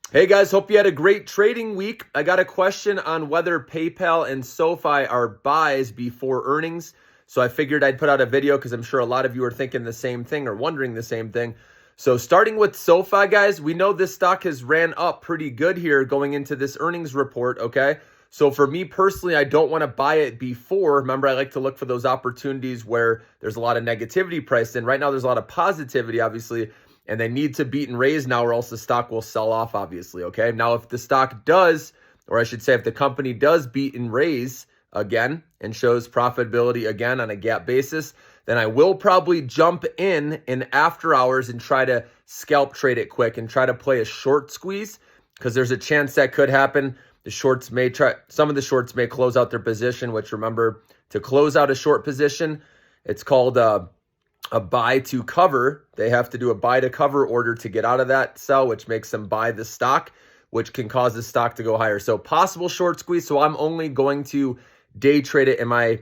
Hey guys, hope you had a great trading week. I got a question on whether PayPal and SOFI are buys before earnings. So I figured I'd put out a video because I'm sure a lot of you are thinking the same thing or wondering the same thing. So starting with SOFI, guys, we know this stock has ran up pretty good here going into this earnings report, okay? So for me personally, I don't want to buy it before. Remember, I like to look for those opportunities where there's a lot of negativity priced in. Right now, there's a lot of positivity, obviously, and they need to beat and raise now or else the stock will sell off, obviously, okay? Now, if the stock does, or I should say if the company does beat and raise again and shows profitability again on a gap basis, then I will probably jump in after hours and try to scalp trade it quick and try to play a short squeeze because there's a chance that could happen. Some of the shorts may close out their position, which remember, to close out a short position, it's called a buy to cover. They have to do a buy to cover order to get out of that sell, which makes them buy the stock, which can cause the stock to go higher. So possible short squeeze. So I'm only going to day trade it in my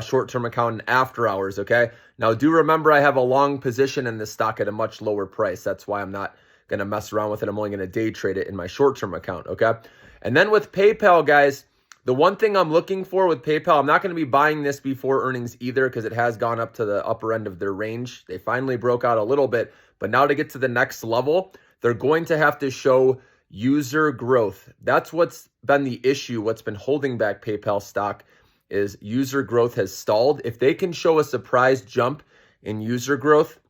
short-term account in after hours, okay? Now, do remember I have a long position in this stock at a much lower price. That's why I'm not going to mess around with it. I'm only going to day trade it in my short-term account, okay? And then with PayPal, guys, the one thing I'm looking for with PayPal, I'm not going to be buying this before earnings either because it has gone up to the upper end of their range. They finally broke out a little bit, but now to get to the next level, they're going to have to show user growth. That's what's been the issue. What's been holding back PayPal stock is user growth has stalled. If they can show a surprise jump in user growth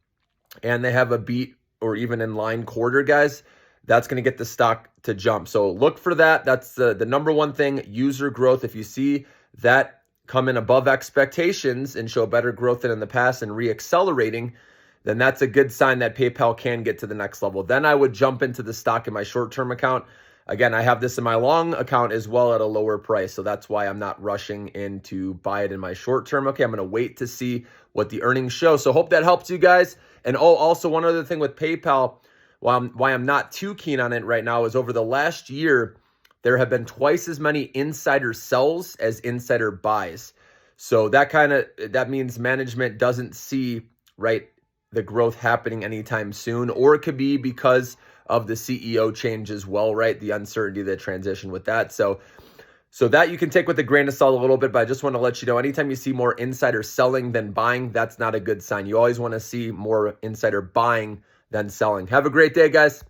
and they have a beat or even in line quarter, guys, that's going to get the stock to jump. So look for that. That's the number one thing, user growth. If you see that come in above expectations and show better growth than in the past and re-accelerating, then that's a good sign that PayPal can get to the next level. Then I would jump into the stock in my short-term account. Again, I have this in my long account as well at a lower price. So that's why I'm not rushing in to buy it in my short-term. Okay, I'm going to wait to see what the earnings show. So hope that helps you guys. And also one other thing with PayPal, why I'm not too keen on it right now is over the last year, there have been twice as many insider sells as insider buys. So that means management doesn't see, right, the growth happening anytime soon, or it could be because of the CEO change as well, right? The uncertainty, the transition with that. So that you can take with a grain of salt a little bit, but I just want to let you know, anytime you see more insider selling than buying, that's not a good sign. You always want to see more insider buying than selling. Have a great day, guys.